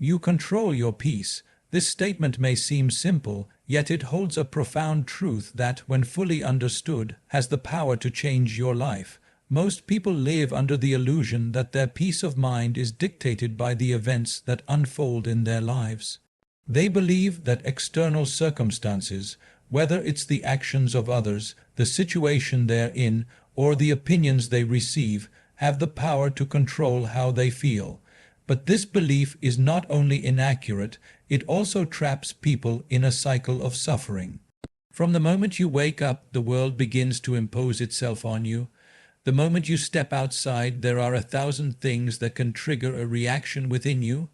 You control your peace. This statement may seem simple, yet it holds a profound truth that, when fully understood, has the power to change your life. Most people live under the illusion that their peace of mind is dictated by the events that unfold in their lives. They believe that external circumstances, whether it's the actions of others, the situation they're in, or the opinions they receive, have the power to control how they feel. But this belief is not only inaccurate, it also traps people in a cycle of suffering. From the moment you wake up, the world begins to impose itself on you. The moment you step outside, there are 1,000 things that can trigger a reaction within you.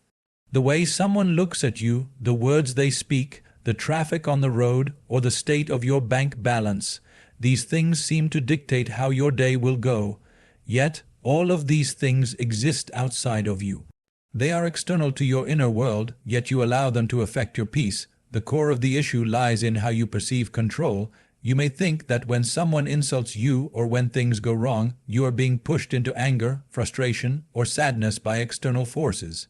The way someone looks at you, the words they speak, the traffic on the road, or the state of your bank balance. These things seem to dictate how your day will go. Yet, all of these things exist outside of you. They are external to your inner world, yet you allow them to affect your peace. The core of the issue lies in how you perceive control. You may think that when someone insults you or when things go wrong, you are being pushed into anger, frustration, or sadness by external forces.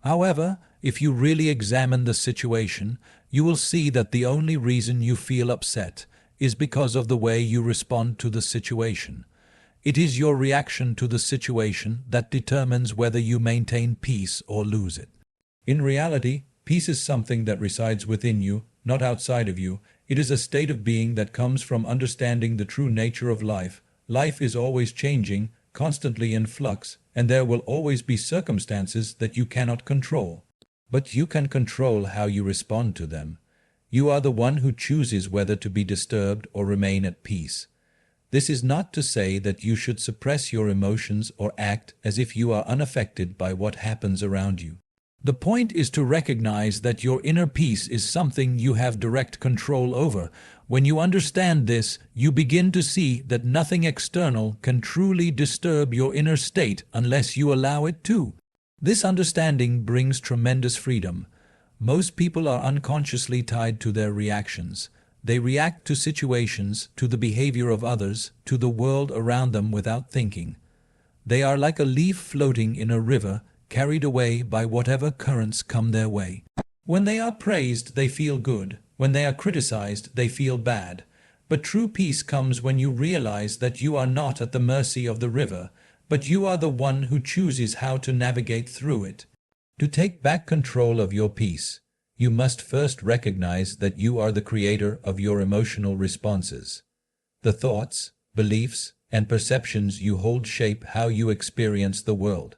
However, if you really examine the situation, you will see that the only reason you feel upset is because of the way you respond to the situation. It is your reaction to the situation that determines whether you maintain peace or lose it. In reality, peace is something that resides within you, not outside of you. It is a state of being that comes from understanding the true nature of life. Life is always changing, constantly in flux, and there will always be circumstances that you cannot control. But you can control how you respond to them. You are the one who chooses whether to be disturbed or remain at peace. This is not to say that you should suppress your emotions or act as if you are unaffected by what happens around you. The point is to recognize that your inner peace is something you have direct control over. When you understand this, you begin to see that nothing external can truly disturb your inner state unless you allow it to. This understanding brings tremendous freedom. Most people are unconsciously tied to their reactions. They react to situations, to the behavior of others, to the world around them without thinking. They are like a leaf floating in a river, carried away by whatever currents come their way. When they are praised, they feel good. When they are criticized, they feel bad. But true peace comes when you realize that you are not at the mercy of the river, but you are the one who chooses how to navigate through it. To take back control of your peace, you must first recognize that you are the creator of your emotional responses. The thoughts, beliefs, and perceptions you hold shape how you experience the world.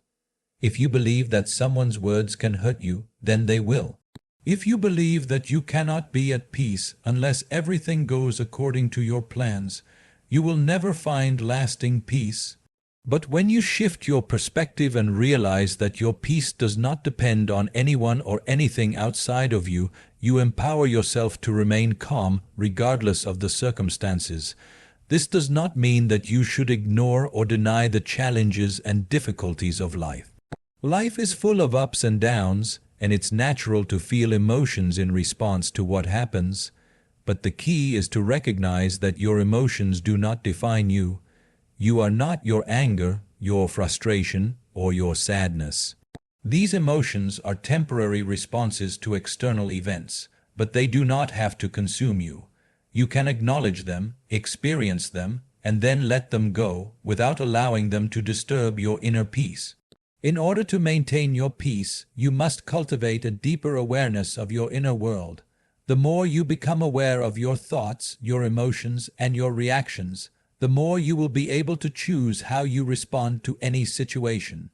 If you believe that someone's words can hurt you, then they will. If you believe that you cannot be at peace unless everything goes according to your plans, you will never find lasting peace. But when you shift your perspective and realize that your peace does not depend on anyone or anything outside of you, you empower yourself to remain calm regardless of the circumstances. This does not mean that you should ignore or deny the challenges and difficulties of life. Life is full of ups and downs, and it's natural to feel emotions in response to what happens. But the key is to recognize that your emotions do not define you. You are not your anger, your frustration, or your sadness. These emotions are temporary responses to external events, but they do not have to consume you. You can acknowledge them, experience them, and then let them go without allowing them to disturb your inner peace. In order to maintain your peace, you must cultivate a deeper awareness of your inner world. The more you become aware of your thoughts, your emotions, and your reactions, the more you will be able to choose how you respond to any situation.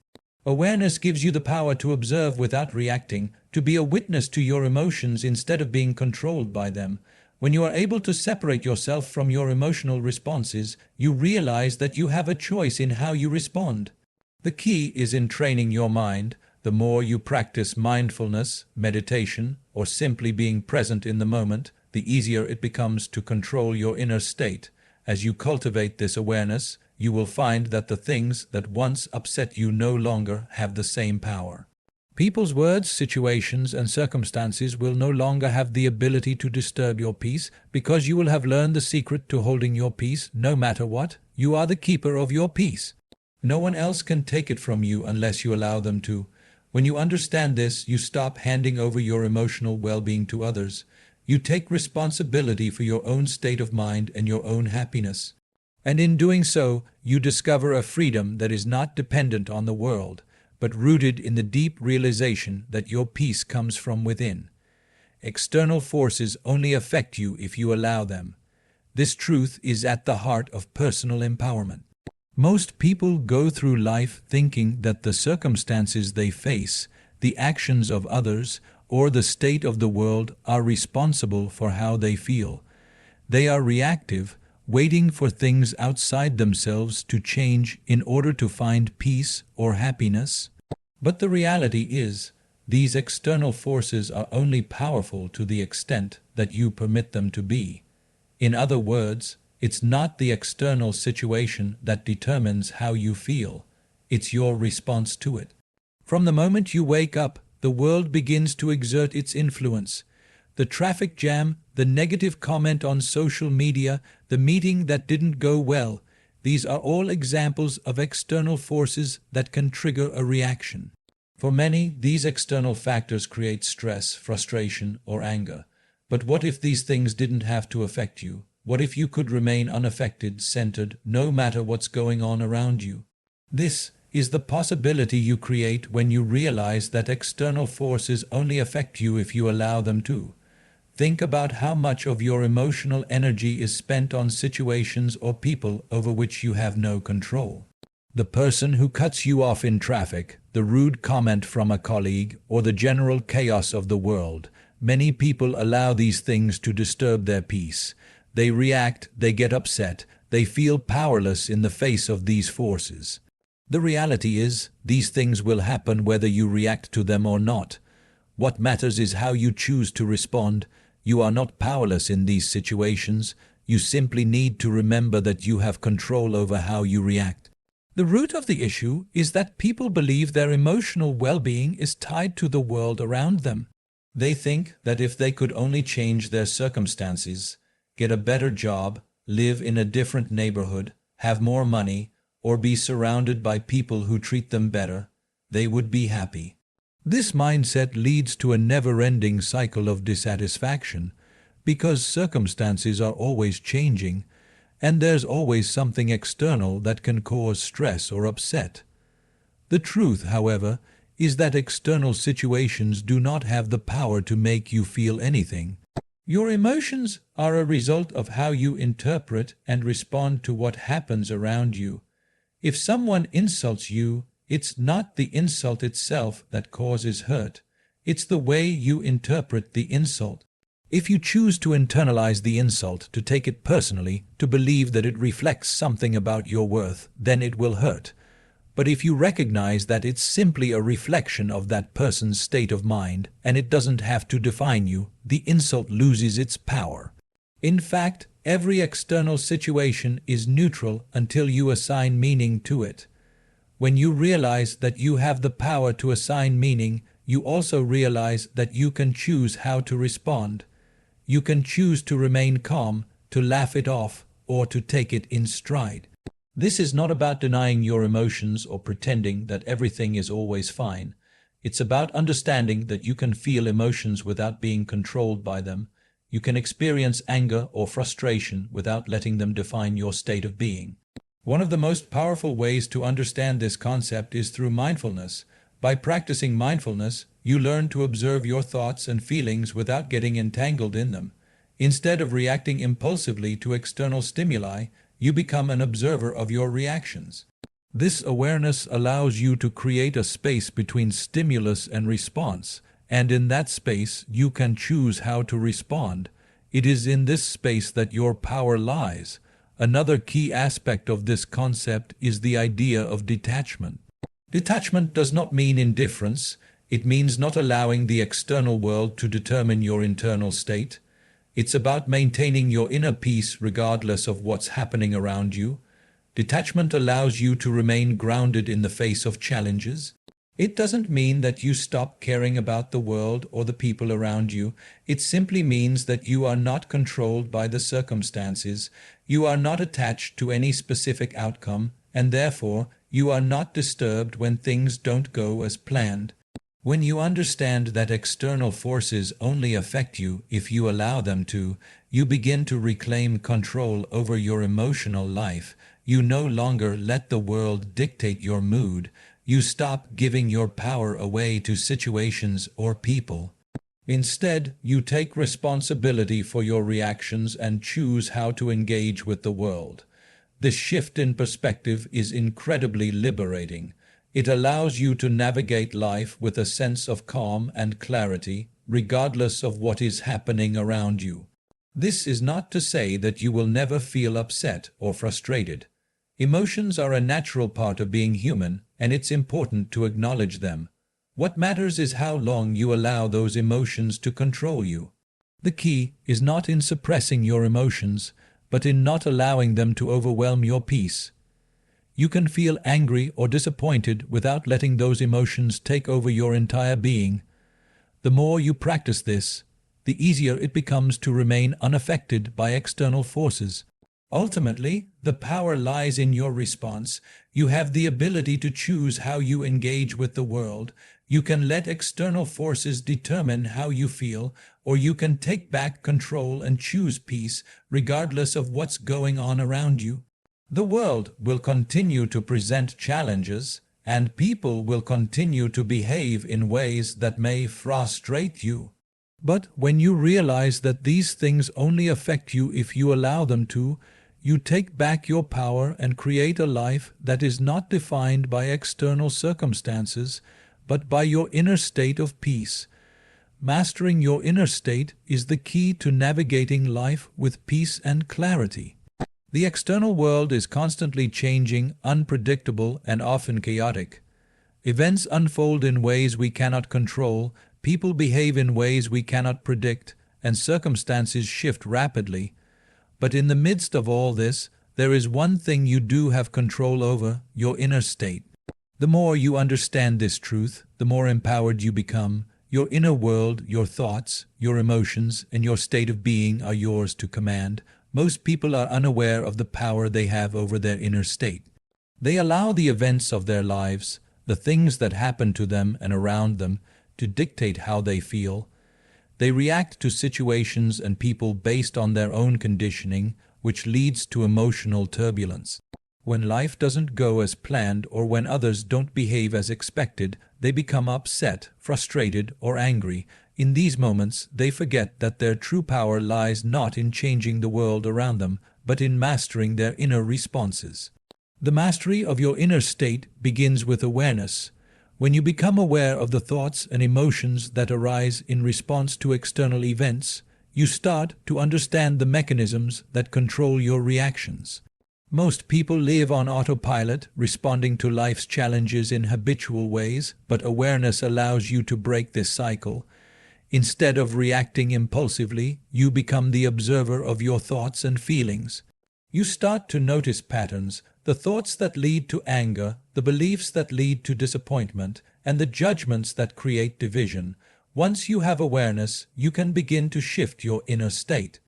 Awareness gives you the power to observe without reacting, to be a witness to your emotions instead of being controlled by them. When you are able to separate yourself from your emotional responses, you realize that you have a choice in how you respond. The key is in training your mind. The more you practice mindfulness, meditation, or simply being present in the moment, the easier it becomes to control your inner state. As you cultivate this awareness, you will find that the things that once upset you no longer have the same power. People's words, situations, and circumstances will no longer have the ability to disturb your peace because you will have learned the secret to holding your peace no matter what. You are the keeper of your peace. No one else can take it from you unless you allow them to. When you understand this, you stop handing over your emotional well-being to others. You take responsibility for your own state of mind and your own happiness. And in doing so, you discover a freedom that is not dependent on the world, but rooted in the deep realization that your peace comes from within. External forces only affect you if you allow them. This truth is at the heart of personal empowerment. Most people go through life thinking that the circumstances they face, the actions of others, or the state of the world are responsible for how they feel. They are reactive, waiting for things outside themselves to change in order to find peace or happiness. But the reality is, these external forces are only powerful to the extent that you permit them to be. In other words, it's not the external situation that determines how you feel. It's your response to it. From the moment you wake up, the world begins to exert its influence. The traffic jam, the negative comment on social media, the meeting that didn't go well, these are all examples of external forces that can trigger a reaction. For many, these external factors create stress, frustration, or anger. But what if these things didn't have to affect you? What if you could remain unaffected, centered, no matter what's going on around you? This is the possibility you create when you realize that external forces only affect you if you allow them to. Think about how much of your emotional energy is spent on situations or people over which you have no control. The person who cuts you off in traffic, the rude comment from a colleague, or the general chaos of the world. Many people allow these things to disturb their peace. They react, they get upset, they feel powerless in the face of these forces. The reality is, these things will happen whether you react to them or not. What matters is how you choose to respond. You are not powerless in these situations. You simply need to remember that you have control over how you react. The root of the issue is that people believe their emotional well-being is tied to the world around them. They think that if they could only change their circumstances, get a better job, live in a different neighborhood, have more money, or be surrounded by people who treat them better, they would be happy. This mindset leads to a never-ending cycle of dissatisfaction because circumstances are always changing, and there's always something external that can cause stress or upset. The truth, however, is that external situations do not have the power to make you feel anything. Your emotions are a result of how you interpret and respond to what happens around you. If someone insults you, it's not the insult itself that causes hurt. It's the way you interpret the insult. If you choose to internalize the insult, to take it personally, to believe that it reflects something about your worth, then it will hurt. But if you recognize that it's simply a reflection of that person's state of mind, and it doesn't have to define you, the insult loses its power. In fact, every external situation is neutral until you assign meaning to it. When you realize that you have the power to assign meaning, you also realize that you can choose how to respond. You can choose to remain calm, to laugh it off, or to take it in stride. This is not about denying your emotions or pretending that everything is always fine. It's about understanding that you can feel emotions without being controlled by them. You can experience anger or frustration without letting them define your state of being. One of the most powerful ways to understand this concept is through mindfulness. By practicing mindfulness, you learn to observe your thoughts and feelings without getting entangled in them. Instead of reacting impulsively to external stimuli, you become an observer of your reactions. This awareness allows you to create a space between stimulus and response, and in that space you can choose how to respond. It is in this space that your power lies. Another key aspect of this concept is the idea of detachment. Detachment does not mean indifference. It means not allowing the external world to determine your internal state. It's about maintaining your inner peace regardless of what's happening around you. Detachment allows you to remain grounded in the face of challenges. It doesn't mean that you stop caring about the world or the people around you. It simply means that you are not controlled by the circumstances. You are not attached to any specific outcome, and therefore you are not disturbed when things don't go as planned. When you understand that external forces only affect you if you allow them to, you begin to reclaim control over your emotional life. You no longer let the world dictate your mood. You stop giving your power away to situations or people. Instead, you take responsibility for your reactions and choose how to engage with the world. This shift in perspective is incredibly liberating. It allows you to navigate life with a sense of calm and clarity, regardless of what is happening around you. This is not to say that you will never feel upset or frustrated. Emotions are a natural part of being human, and it's important to acknowledge them. What matters is how long you allow those emotions to control you. The key is not in suppressing your emotions, but in not allowing them to overwhelm your peace. You can feel angry or disappointed without letting those emotions take over your entire being. The more you practice this, the easier it becomes to remain unaffected by external forces. Ultimately, the power lies in your response. You have the ability to choose how you engage with the world. You can let external forces determine how you feel, or you can take back control and choose peace, regardless of what's going on around you. The world will continue to present challenges, and people will continue to behave in ways that may frustrate you. But when you realize that these things only affect you if you allow them to, you take back your power and create a life that is not defined by external circumstances, but by your inner state of peace. Mastering your inner state is the key to navigating life with peace and clarity. The external world is constantly changing, unpredictable, and often chaotic. Events unfold in ways we cannot control, people behave in ways we cannot predict, and circumstances shift rapidly. But in the midst of all this, there is one thing you do have control over: your inner state. The more you understand this truth, the more empowered you become. Your inner world, your thoughts, your emotions, and your state of being are yours to command. Most people are unaware of the power they have over their inner state. They allow the events of their lives, the things that happen to them and around them, to dictate how they feel. They react to situations and people based on their own conditioning, which leads to emotional turbulence. When life doesn't go as planned or when others don't behave as expected, they become upset, frustrated, or angry. In these moments, they forget that their true power lies not in changing the world around them, but in mastering their inner responses. The mastery of your inner state begins with awareness. When you become aware of the thoughts and emotions that arise in response to external events, you start to understand the mechanisms that control your reactions. Most people live on autopilot, responding to life's challenges in habitual ways, but awareness allows you to break this cycle. Instead of reacting impulsively, you become the observer of your thoughts and feelings. You start to notice patterns, the thoughts that lead to anger, the beliefs that lead to disappointment, and the judgments that create division. Once you have awareness, you can begin to shift your inner state.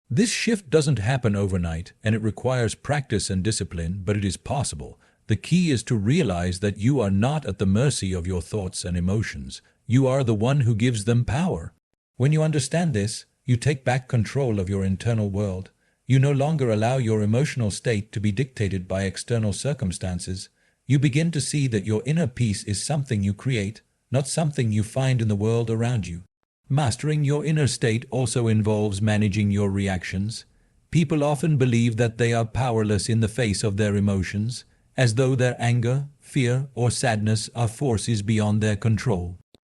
This shift doesn't happen overnight, and it requires practice and discipline, but it is possible. The key is to realize that you are not at the mercy of your thoughts and emotions. You are the one who gives them power. When you understand this, you take back control of your internal world. You no longer allow your emotional state to be dictated by external circumstances. You begin to see that your inner peace is something you create, not something you find in the world around you. Mastering your inner state also involves managing your reactions. People often believe that they are powerless in the face of their emotions, as though their anger, fear, or sadness are forces beyond their control.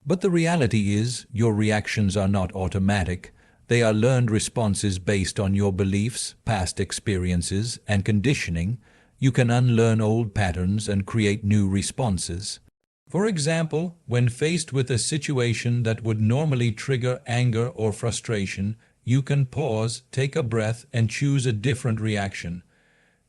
But the reality is, your reactions are not automatic. They are learned responses based on your beliefs, past experiences, and conditioning. You can unlearn old patterns and create new responses. For example, when faced with a situation that would normally trigger anger or frustration, you can pause, take a breath, and choose a different reaction.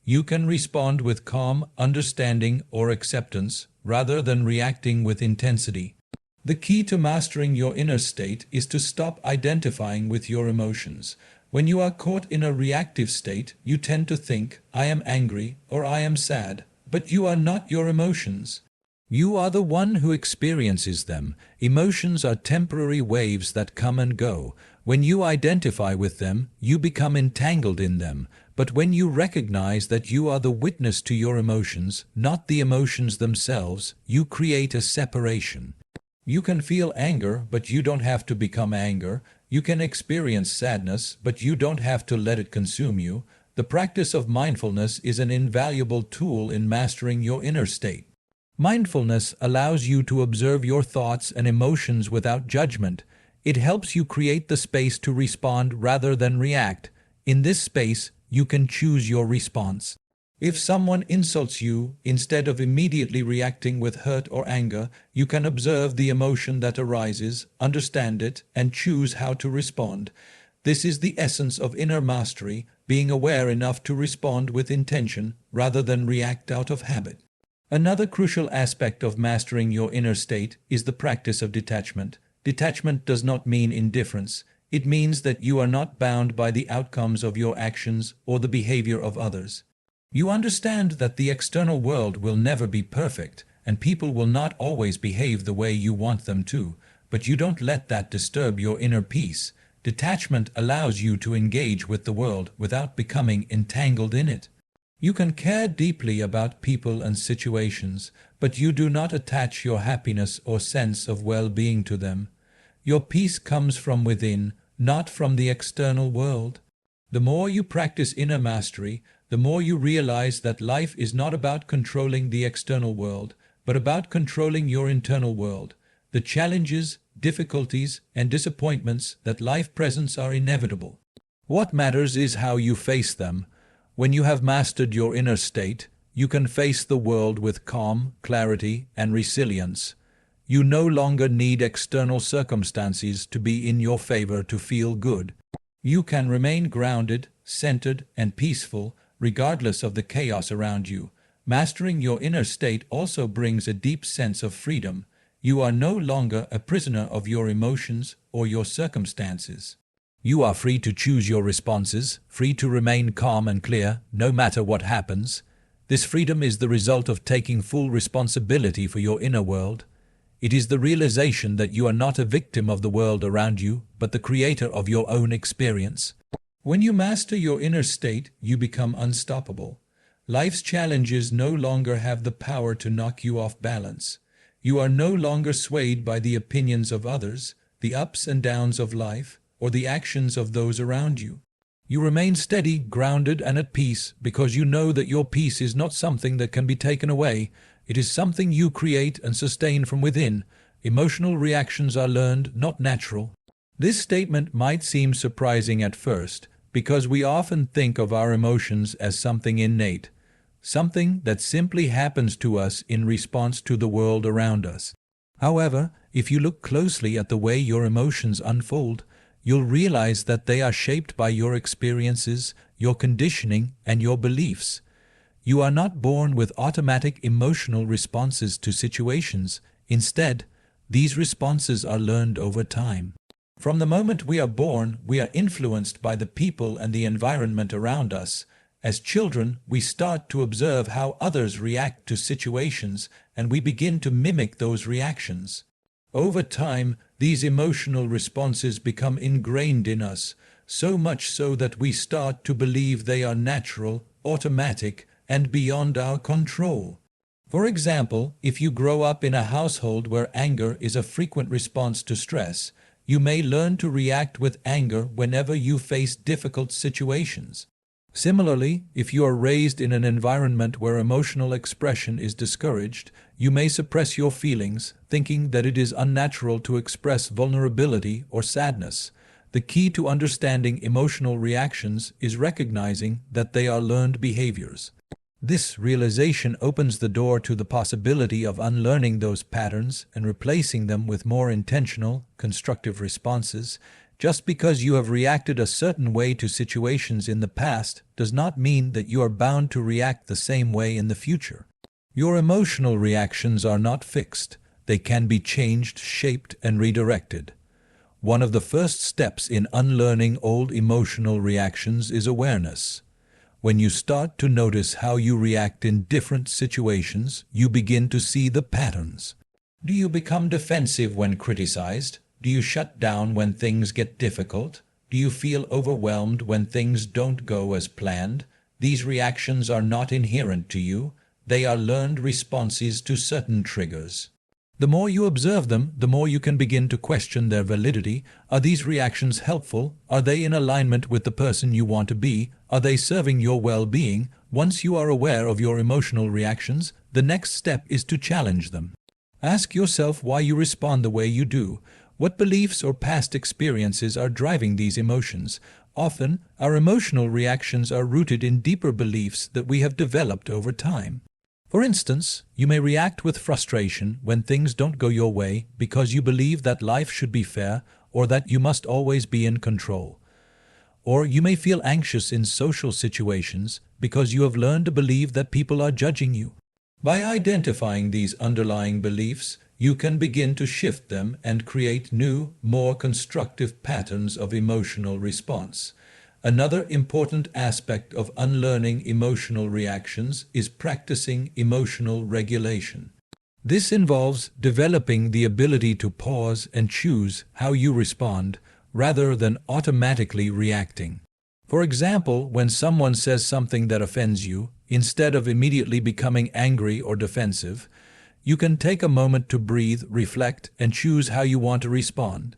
You can respond with calm, understanding, or acceptance, rather than reacting with intensity. The key to mastering your inner state is to stop identifying with your emotions. When you are caught in a reactive state, you tend to think, "I am angry" or "I am sad," but you are not your emotions. You are the one who experiences them. Emotions are temporary waves that come and go. When you identify with them, you become entangled in them. But when you recognize that you are the witness to your emotions, not the emotions themselves, you create a separation. You can feel anger, but you don't have to become anger. You can experience sadness, but you don't have to let it consume you. The practice of mindfulness is an invaluable tool in mastering your inner state. Mindfulness allows you to observe your thoughts and emotions without judgment. It helps you create the space to respond rather than react. In this space, you can choose your response. If someone insults you, instead of immediately reacting with hurt or anger, you can observe the emotion that arises, understand it, and choose how to respond. This is the essence of inner mastery, being aware enough to respond with intention rather than react out of habit. Another crucial aspect of mastering your inner state is the practice of detachment. Detachment does not mean indifference. It means that you are not bound by the outcomes of your actions or the behavior of others. You understand that the external world will never be perfect, and people will not always behave the way you want them to, but you don't let that disturb your inner peace. Detachment allows you to engage with the world without becoming entangled in it. You can care deeply about people and situations, but you do not attach your happiness or sense of well-being to them. Your peace comes from within, not from the external world. The more you practice inner mastery, the more you realize that life is not about controlling the external world, but about controlling your internal world. The challenges, difficulties, and disappointments that life presents are inevitable. What matters is how you face them. When you have mastered your inner state, you can face the world with calm, clarity, and resilience. You no longer need external circumstances to be in your favor to feel good. You can remain grounded, centered, and peaceful, regardless of the chaos around you. Mastering your inner state also brings a deep sense of freedom. You are no longer a prisoner of your emotions or your circumstances. You are free to choose your responses, free to remain calm and clear, no matter what happens. This freedom is the result of taking full responsibility for your inner world. It is the realization that you are not a victim of the world around you, but the creator of your own experience. When you master your inner state, you become unstoppable. Life's challenges no longer have the power to knock you off balance. You are no longer swayed by the opinions of others, the ups and downs of life, or the actions of those around you. You remain steady, grounded, and at peace because you know that your peace is not something that can be taken away. It is something you create and sustain from within. Emotional reactions are learned, not natural. This statement might seem surprising at first because we often think of our emotions as something innate, something that simply happens to us in response to the world around us. However, if you look closely at the way your emotions unfold, you'll realize that they are shaped by your experiences, your conditioning, and your beliefs. You are not born with automatic emotional responses to situations. Instead, these responses are learned over time. From the moment we are born, we are influenced by the people and the environment around us. As children, we start to observe how others react to situations, and we begin to mimic those reactions. Over time, these emotional responses become ingrained in us, so much so that we start to believe they are natural, automatic, and beyond our control. For example, if you grow up in a household where anger is a frequent response to stress, you may learn to react with anger whenever you face difficult situations. Similarly, if you are raised in an environment where emotional expression is discouraged, you may suppress your feelings, thinking that it is unnatural to express vulnerability or sadness. The key to understanding emotional reactions is recognizing that they are learned behaviors. This realization opens the door to the possibility of unlearning those patterns and replacing them with more intentional, constructive responses. Just because you have reacted a certain way to situations in the past does not mean that you are bound to react the same way in the future. Your emotional reactions are not fixed. They can be changed, shaped, and redirected. One of the first steps in unlearning old emotional reactions is awareness. When you start to notice how you react in different situations, you begin to see the patterns. Do you become defensive when criticized? Do you shut down when things get difficult? Do you feel overwhelmed when things don't go as planned? These reactions are not inherent to you. They are learned responses to certain triggers. The more you observe them, the more you can begin to question their validity. Are these reactions helpful? Are they in alignment with the person you want to be? Are they serving your well-being? Once you are aware of your emotional reactions, the next step is to challenge them. Ask yourself why you respond the way you do. What beliefs or past experiences are driving these emotions? Often, our emotional reactions are rooted in deeper beliefs that we have developed over time. For instance, you may react with frustration when things don't go your way because you believe that life should be fair or that you must always be in control. Or you may feel anxious in social situations because you have learned to believe that people are judging you. By identifying these underlying beliefs, you can begin to shift them and create new, more constructive patterns of emotional response. Another important aspect of unlearning emotional reactions is practicing emotional regulation. This involves developing the ability to pause and choose how you respond rather than automatically reacting. For example, when someone says something that offends you, instead of immediately becoming angry or defensive, you can take a moment to breathe, reflect, and choose how you want to respond.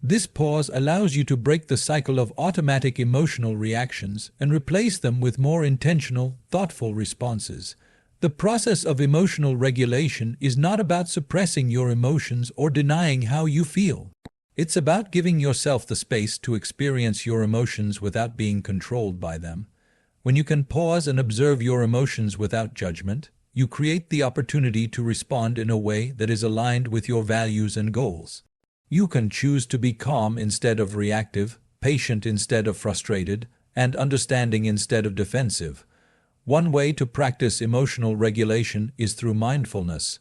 This pause allows you to break the cycle of automatic emotional reactions and replace them with more intentional, thoughtful responses. The process of emotional regulation is not about suppressing your emotions or denying how you feel. It's about giving yourself the space to experience your emotions without being controlled by them. When you can pause and observe your emotions without judgment, you create the opportunity to respond in a way that is aligned with your values and goals. You can choose to be calm instead of reactive, patient instead of frustrated, and understanding instead of defensive. One way to practice emotional regulation is through mindfulness.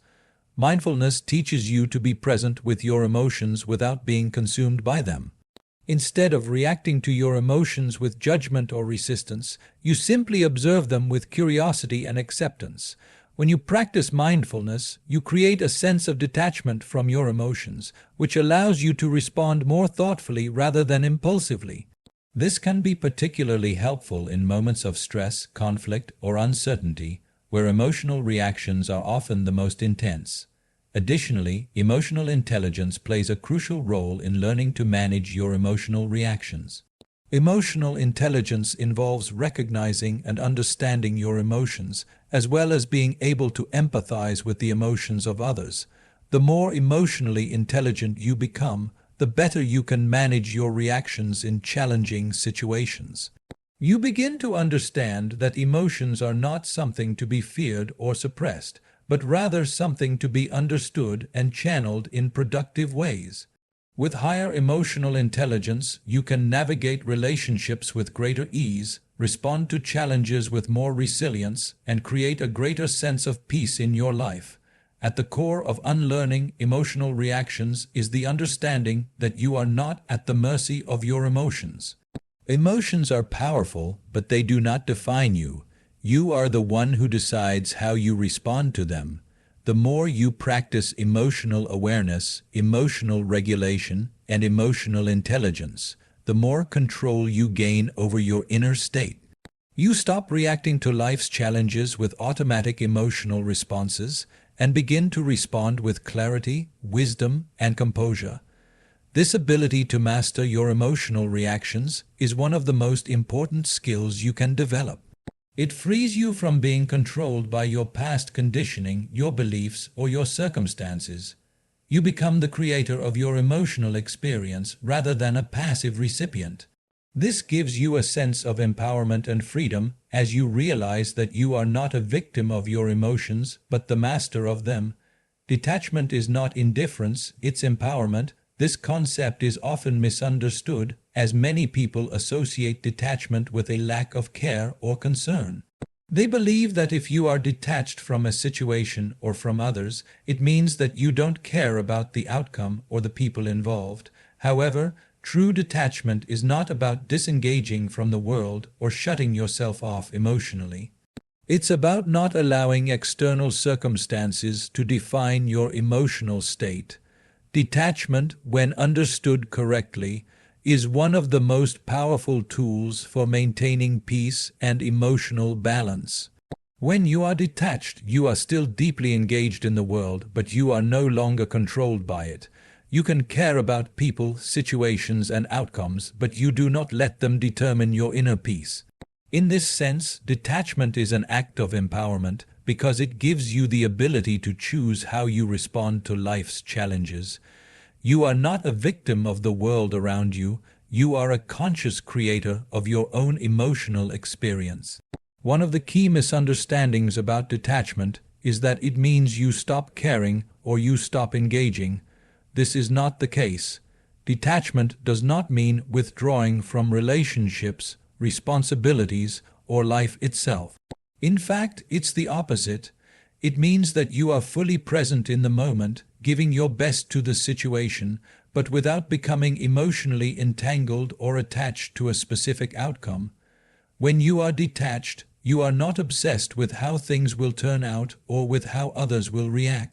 Mindfulness teaches you to be present with your emotions without being consumed by them. Instead of reacting to your emotions with judgment or resistance, you simply observe them with curiosity and acceptance. When you practice mindfulness, you create a sense of detachment from your emotions, which allows you to respond more thoughtfully rather than impulsively. This can be particularly helpful in moments of stress, conflict, or uncertainty, where emotional reactions are often the most intense. Additionally, emotional intelligence plays a crucial role in learning to manage your emotional reactions. Emotional intelligence involves recognizing and understanding your emotions, as well as being able to empathize with the emotions of others. The more emotionally intelligent you become, the better you can manage your reactions in challenging situations. You begin to understand that emotions are not something to be feared or suppressed, but rather something to be understood and channeled in productive ways. With higher emotional intelligence, you can navigate relationships with greater ease, respond to challenges with more resilience, and create a greater sense of peace in your life. At the core of unlearning emotional reactions is the understanding that you are not at the mercy of your emotions. Emotions are powerful, but they do not define you. You are the one who decides how you respond to them. The more you practice emotional awareness, emotional regulation, and emotional intelligence, the more control you gain over your inner state. You stop reacting to life's challenges with automatic emotional responses and begin to respond with clarity, wisdom, and composure. This ability to master your emotional reactions is one of the most important skills you can develop. It frees you from being controlled by your past conditioning, your beliefs, or your circumstances. You become the creator of your emotional experience rather than a passive recipient. This gives you a sense of empowerment and freedom as you realize that you are not a victim of your emotions, but the master of them. Detachment is not indifference, it's empowerment. This concept is often misunderstood, as many people associate detachment with a lack of care or concern. They believe that if you are detached from a situation or from others, it means that you don't care about the outcome or the people involved. However, True detachment is not about disengaging from the world or shutting yourself off emotionally. It's about not allowing external circumstances to define your emotional state. Detachment, when understood correctly, is one of the most powerful tools for maintaining peace and emotional balance. When you are detached, you are still deeply engaged in the world, but you are no longer controlled by it. You can care about people, situations, and outcomes, but you do not let them determine your inner peace. In this sense, detachment is an act of empowerment because it gives you the ability to choose how you respond to life's challenges. You are not a victim of the world around you. You are a conscious creator of your own emotional experience. One of the key misunderstandings about detachment is that it means you stop caring or you stop engaging. This is not the case. Detachment does not mean withdrawing from relationships, responsibilities, or life itself. In fact, it's the opposite. It means that you are fully present in the moment, giving your best to the situation, but without becoming emotionally entangled or attached to a specific outcome. When you are detached, you are not obsessed with how things will turn out or with how others will react.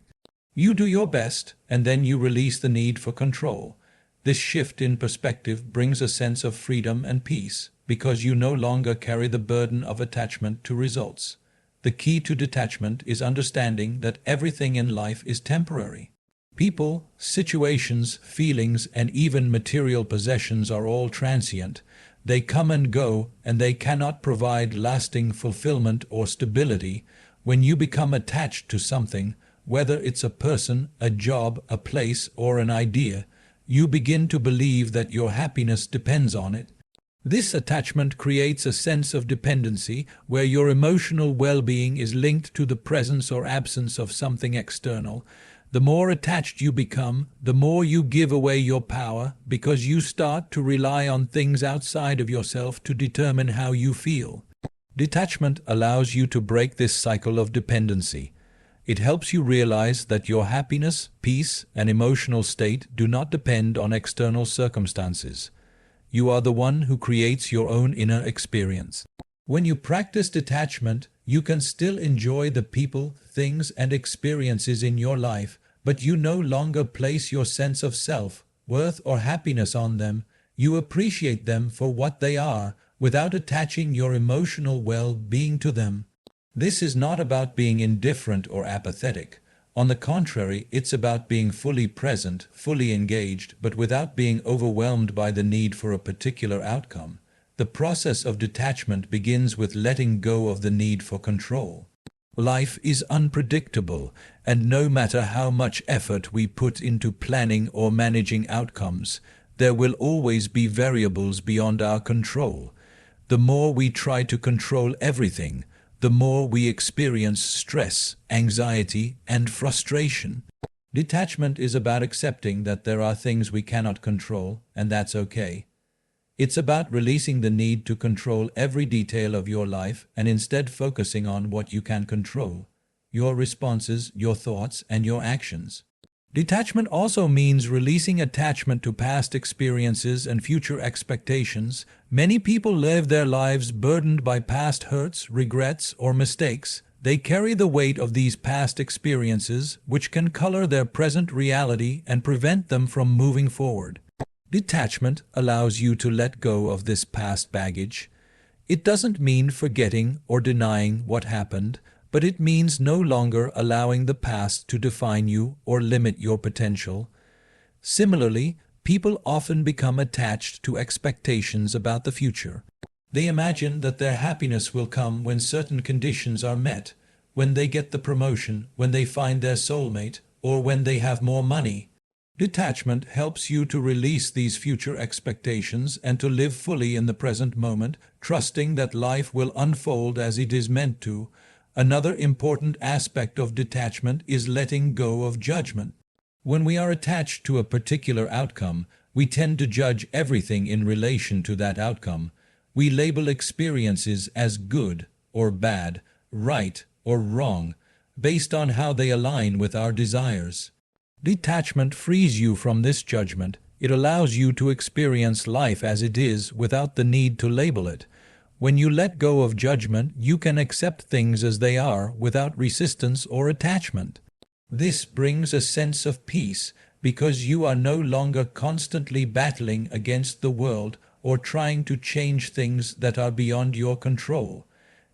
You do your best, and then you release the need for control. This shift in perspective brings a sense of freedom and peace, because you no longer carry the burden of attachment to results. The key to detachment is understanding that everything in life is temporary. People, situations, feelings, and even material possessions are all transient. They come and go, and they cannot provide lasting fulfillment or stability. When you become attached to something, whether it's a person, a job, a place, or an idea, you begin to believe that your happiness depends on it. This attachment creates a sense of dependency where your emotional well-being is linked to the presence or absence of something external. The more attached you become, the more you give away your power because you start to rely on things outside of yourself to determine how you feel. Detachment allows you to break this cycle of dependency. It helps you realize that your happiness, peace, and emotional state do not depend on external circumstances. You are the one who creates your own inner experience. When you practice detachment, you can still enjoy the people, things, and experiences in your life, but you no longer place your sense of self, worth, or happiness on them. You appreciate them for what they are, without attaching your emotional well-being to them. This is not about being indifferent or apathetic. On the contrary, it's about being fully present, fully engaged, but without being overwhelmed by the need for a particular outcome. The process of detachment begins with letting go of the need for control. Life is unpredictable, and no matter how much effort we put into planning or managing outcomes, there will always be variables beyond our control. The more we try to control everything, the more we experience stress, anxiety, and frustration. Detachment is about accepting that there are things we cannot control, and that's okay. It's about releasing the need to control every detail of your life and instead focusing on what you can control: your responses, your thoughts, and your actions. Detachment also means releasing attachment to past experiences and future expectations. Many people live their lives burdened by past hurts, regrets, or mistakes. They carry the weight of these past experiences, which can color their present reality and prevent them from moving forward. Detachment allows you to let go of this past baggage. It doesn't mean forgetting or denying what happened, but it means no longer allowing the past to define you or limit your potential. Similarly, people often become attached to expectations about the future. They imagine that their happiness will come when certain conditions are met, when they get the promotion, when they find their soulmate, or when they have more money. Detachment helps you to release these future expectations and to live fully in the present moment, trusting that life will unfold as it is meant to. Another important aspect of detachment is letting go of judgment. When we are attached to a particular outcome, we tend to judge everything in relation to that outcome. We label experiences as good or bad, right or wrong, based on how they align with our desires. Detachment frees you from this judgment. It allows you to experience life as it is without the need to label it. When you let go of judgment, you can accept things as they are without resistance or attachment. This brings a sense of peace because you are no longer constantly battling against the world or trying to change things that are beyond your control.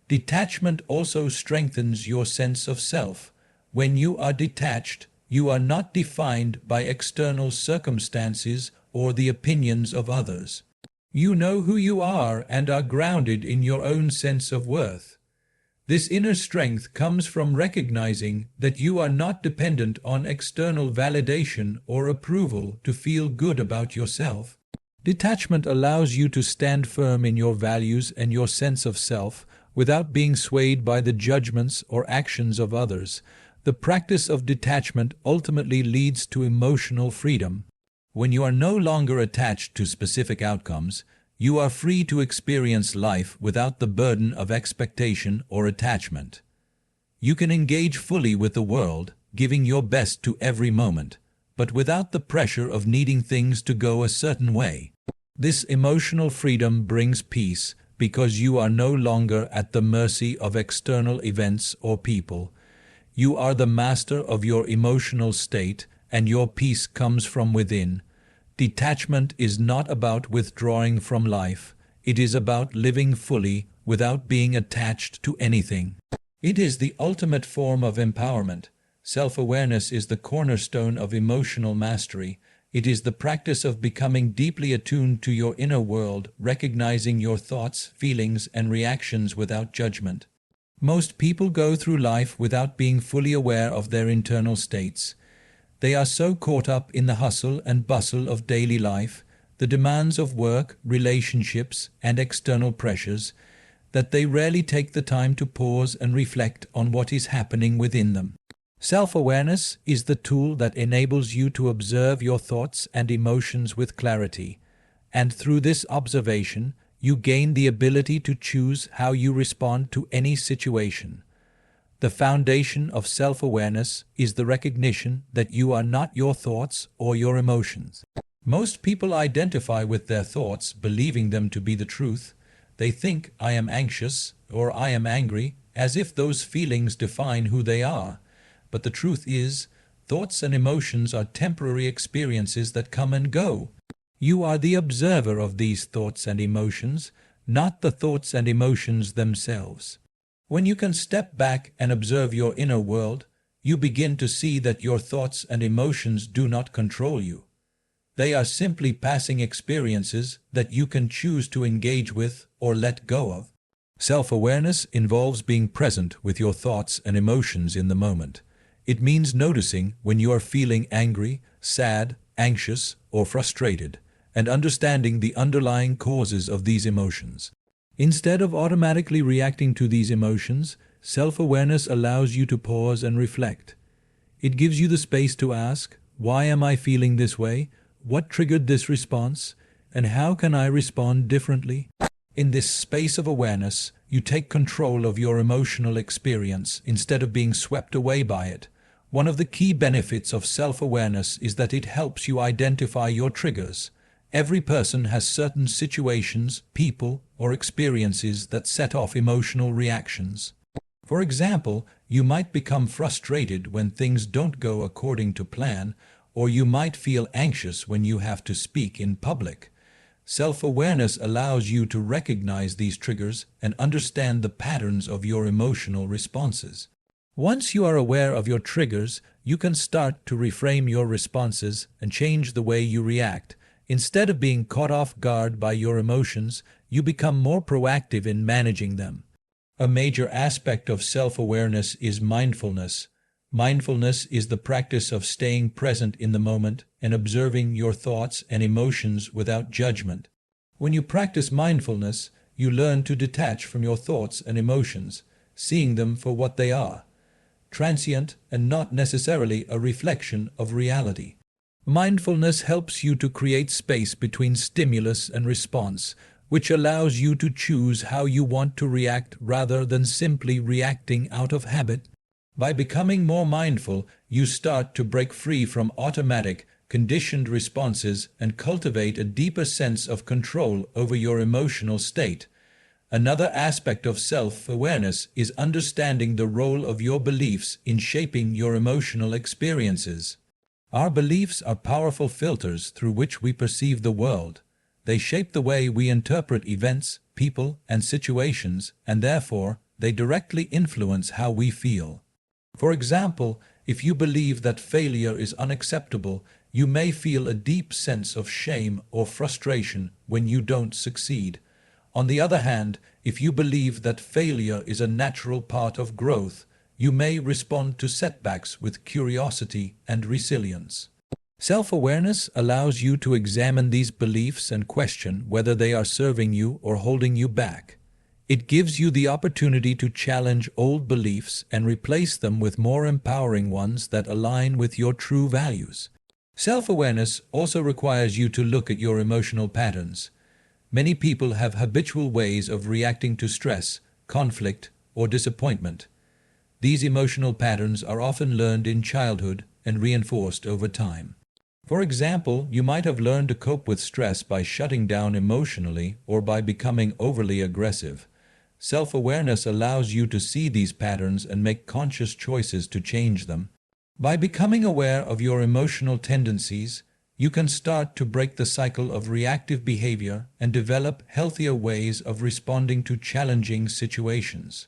Detachment also strengthens your sense of self. When you are detached, you are not defined by external circumstances or the opinions of others. You know who you are and are grounded in your own sense of worth. This inner strength comes from recognizing that you are not dependent on external validation or approval to feel good about yourself. Detachment allows you to stand firm in your values and your sense of self without being swayed by the judgments or actions of others. The practice of detachment ultimately leads to emotional freedom. When you are no longer attached to specific outcomes, you are free to experience life without the burden of expectation or attachment. You can engage fully with the world, giving your best to every moment, but without the pressure of needing things to go a certain way. This emotional freedom brings peace because you are no longer at the mercy of external events or people. You are the master of your emotional state, and your peace comes from within. Detachment is not about withdrawing from life. It is about living fully without being attached to anything. It is the ultimate form of empowerment. Self-awareness is the cornerstone of emotional mastery. It is the practice of becoming deeply attuned to your inner world, recognizing your thoughts, feelings, and reactions without judgment. Most people go through life without being fully aware of their internal states. They are so caught up in the hustle and bustle of daily life, the demands of work, relationships, and external pressures, that they rarely take the time to pause and reflect on what is happening within them. Self-awareness is the tool that enables you to observe your thoughts and emotions with clarity, and through this observation, you gain the ability to choose how you respond to any situation. The foundation of self-awareness is the recognition that you are not your thoughts or your emotions. Most people identify with their thoughts, believing them to be the truth. They think, "I am anxious" or "I am angry," as if those feelings define who they are. But the truth is, thoughts and emotions are temporary experiences that come and go. You are the observer of these thoughts and emotions, not the thoughts and emotions themselves. When you can step back and observe your inner world, you begin to see that your thoughts and emotions do not control you. They are simply passing experiences that you can choose to engage with or let go of. Self-awareness involves being present with your thoughts and emotions in the moment. It means noticing when you are feeling angry, sad, anxious, or frustrated, and understanding the underlying causes of these emotions. Instead of automatically reacting to these emotions, self-awareness allows you to pause and reflect. It gives you the space to ask, "Why am I feeling this way? What triggered this response? And how can I respond differently?" In this space of awareness, you take control of your emotional experience instead of being swept away by it. One of the key benefits of self-awareness is that it helps you identify your triggers. Every person has certain situations, people, or experiences that set off emotional reactions. For example, you might become frustrated when things don't go according to plan, or you might feel anxious when you have to speak in public. Self-awareness allows you to recognize these triggers and understand the patterns of your emotional responses. Once you are aware of your triggers, you can start to reframe your responses and change the way you react. Instead of being caught off guard by your emotions, you become more proactive in managing them. A major aspect of self-awareness is mindfulness. Mindfulness is the practice of staying present in the moment and observing your thoughts and emotions without judgment. When you practice mindfulness, you learn to detach from your thoughts and emotions, seeing them for what they are, transient and not necessarily a reflection of reality. Mindfulness helps you to create space between stimulus and response, which allows you to choose how you want to react rather than simply reacting out of habit. By becoming more mindful, you start to break free from automatic, conditioned responses, and cultivate a deeper sense of control over your emotional state. Another aspect of self-awareness is understanding the role of your beliefs in shaping your emotional experiences. Our beliefs are powerful filters through which we perceive the world. They shape the way we interpret events, people, and situations, and therefore, they directly influence how we feel. For example, if you believe that failure is unacceptable, you may feel a deep sense of shame or frustration when you don't succeed. On the other hand, if you believe that failure is a natural part of growth, you may respond to setbacks with curiosity and resilience. Self-awareness allows you to examine these beliefs and question whether they are serving you or holding you back. It gives you the opportunity to challenge old beliefs and replace them with more empowering ones that align with your true values. Self-awareness also requires you to look at your emotional patterns. Many people have habitual ways of reacting to stress, conflict, or disappointment. These emotional patterns are often learned in childhood and reinforced over time. For example, you might have learned to cope with stress by shutting down emotionally or by becoming overly aggressive. Self-awareness allows you to see these patterns and make conscious choices to change them. By becoming aware of your emotional tendencies, you can start to break the cycle of reactive behavior and develop healthier ways of responding to challenging situations.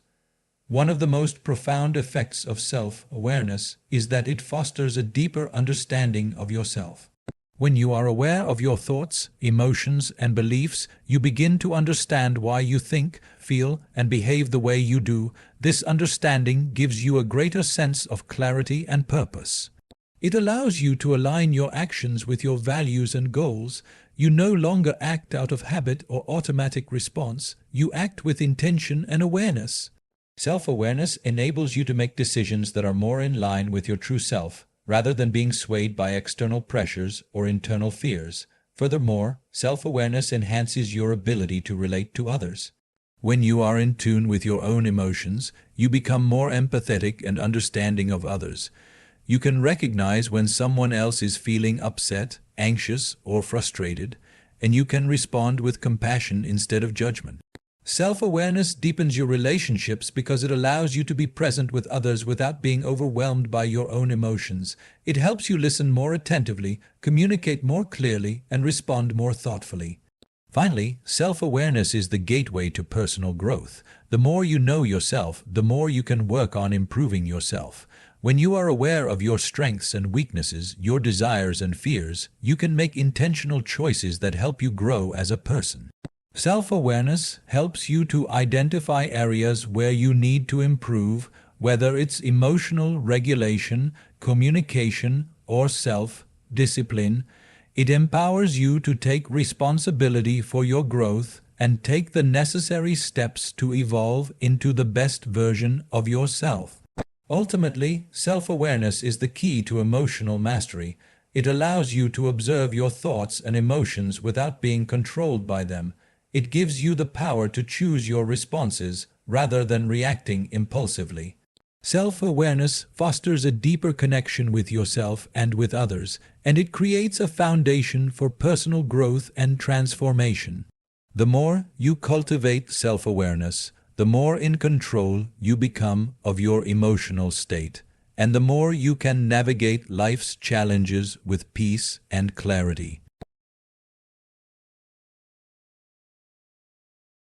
One of the most profound effects of self-awareness is that it fosters a deeper understanding of yourself. When you are aware of your thoughts, emotions, and beliefs, you begin to understand why you think, feel, and behave the way you do. This understanding gives you a greater sense of clarity and purpose. It allows you to align your actions with your values and goals. You no longer act out of habit or automatic response. You act with intention and awareness. Self-awareness enables you to make decisions that are more in line with your true self, rather than being swayed by external pressures or internal fears. Furthermore, self-awareness enhances your ability to relate to others. When you are in tune with your own emotions, you become more empathetic and understanding of others. You can recognize when someone else is feeling upset, anxious, or frustrated, and you can respond with compassion instead of judgment. Self-awareness deepens your relationships because it allows you to be present with others without being overwhelmed by your own emotions. It helps you listen more attentively, communicate more clearly, and respond more thoughtfully. Finally, self-awareness is the gateway to personal growth. The more you know yourself, the more you can work on improving yourself. When you are aware of your strengths and weaknesses, your desires and fears, you can make intentional choices that help you grow as a person. Self-awareness helps you to identify areas where you need to improve, whether it's emotional regulation, communication, or self-discipline. It empowers you to take responsibility for your growth and take the necessary steps to evolve into the best version of yourself. Ultimately, self-awareness is the key to emotional mastery. It allows you to observe your thoughts and emotions without being controlled by them. It gives you the power to choose your responses rather than reacting impulsively. Self-awareness fosters a deeper connection with yourself and with others, and it creates a foundation for personal growth and transformation. The more you cultivate self-awareness, the more in control you become of your emotional state, and the more you can navigate life's challenges with peace and clarity.